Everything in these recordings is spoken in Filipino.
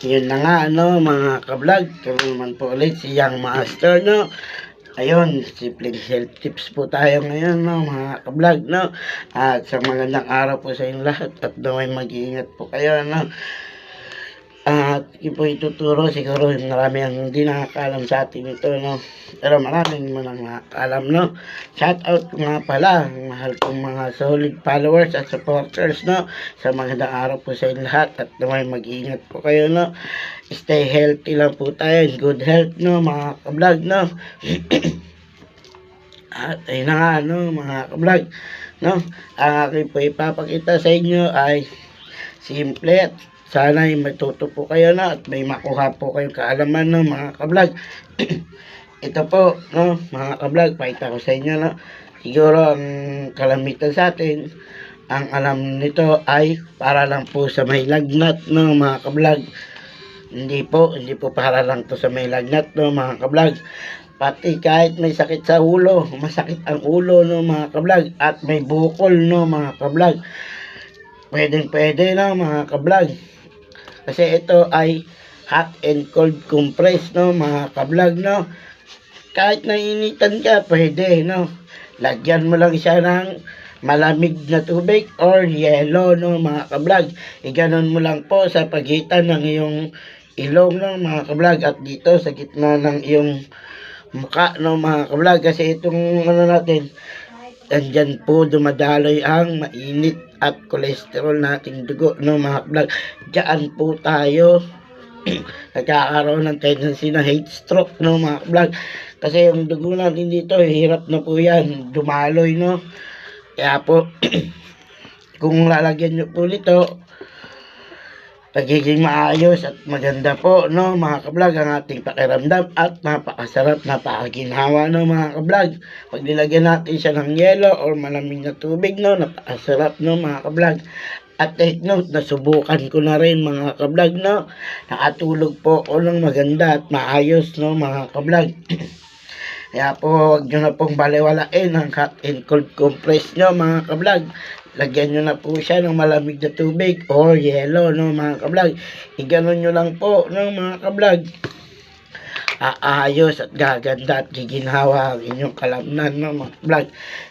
Yun na nga, mga ka-vlog. Kami naman po ulit si Young Master, Ayun, simpleng health tips po tayo ngayon, mga ka-vlog, At sa magandang araw po sa inyong lahat at naway mag-iingat po kayo, At yun po ituturo, siguro marami ang hindi nakakaalam sa atin ito, Pero maraming mga nakakaalam, Shout out ko nga pala, mahal kong mga solid followers at supporters, Sa magandang araw po sa inyong lahat at naway mag-iingat po kayo, Stay healthy lang po tayo, good health, mga ka-vlog, At ayun na nga, mga ka-vlog, Ang aking po ipapakita sa inyo ay simple at sana ay matuto po kayo, at may makuha po kayong kaalaman, mga ka-vlog. Ito po, mga ka-vlog, pakita ko sa inyo, Siguro ang kalamitan sa atin, ang alam nito ay para lang po sa may lagnat, mga ka-vlog. Hindi po para lang to sa may lagnat, mga ka-vlog. Pati kahit may sakit sa ulo, masakit ang ulo, mga ka-vlog, at may bukol, mga ka-vlog. Pwede, mga ka-vlog. Kasi ito ay hot and cold compress, mga ka-vlog, Kahit nainitan ka, pwede, Lagyan mo lang siya ng malamig na tubig or yelo, mga ka-vlog. Iganon mo lang po sa pagitan ng iyong ilong, mga ka-vlog, at dito sa gitna ng iyong mukha, mga ka-vlog. Kasi itong natin, andyan po dumadaloy ang mainit at cholesterol nating dugo, mga ka-vlog. Diyan po tayo nagkakaroon ng tendency na heat stroke, mga ka-vlog. Kasi yung dugo natin dito, hirap na po yan dumaloy, Kaya po, kung lalagyan nyo po nito, pagiging maayos at maganda po, mga ka-vlog, ang ating pakiramdam at napakasarap, napakaginhawa, mga ka-vlog. Pag nilagyan natin siya ng yelo or malamig na tubig, napakasarap, mga ka-vlog. At take note, nasubukan ko na rin, mga ka-vlog, Nakatulog po ako ng maganda at maayos, mga ka-vlog. Kaya po, huwag nyo na pong baliwalain ang hot and cold compress nyo, mga ka-vlog. Lagyan nyo na po siya ng malamig na tubig or yelo, mga ka-vlog. Iganon nyo lang po, mga ka-vlog. Aayos at gaganda at giginhawa ang inyong kalamnan, mga ka-vlog.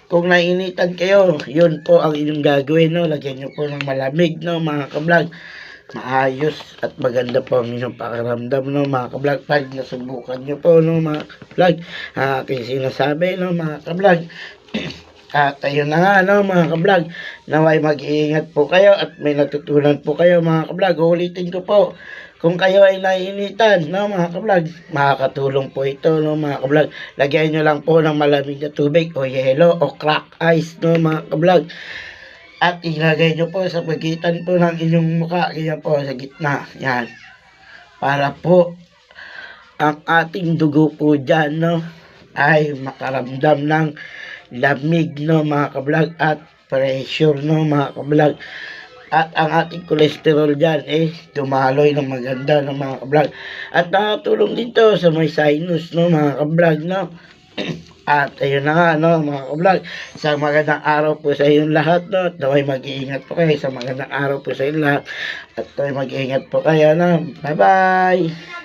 Kung nainitan kayo, yun po ang inyong gagawin, Lagyan nyo po ng malamig, mga ka-vlog. Maayos at maganda po ang inyong pakiramdam, mga ka-vlog. Pag nasubukan nyo po, mga ka-vlog, aking sinasabi, mga ka-vlog. At ayun na nga, mga ka-vlog, naway mag-iingat po kayo at may natutunan po kayo, mga ka-vlog. Ulitin ko po, kung kayo ay naiinitan, mga ka-vlog, makakatulong po ito, mga ka-vlog. Lagyan nyo lang po ng malamig na tubig o yelo o crack ice, mga ka-vlog. At ilagay nyo po sa pagitan po ng inyong mukha, kaya po sa gitna, yan. Para po ang ating dugo po dyan, ay makaramdam ng lamig, mga ka-vlog, at pressure, mga ka-vlog. At ang ating cholesterol dyan, dumaloy ng maganda, mga ka-vlog. At nakatulong dito sa may sinus, mga ka-vlog, At ayun na nga, mga ka-vlog, sa magandang araw po sa inyong lahat, At naway mag-iingat po kayo sa magandang araw po sa inyong lahat. At naway mag-iingat po kayo, Bye-bye!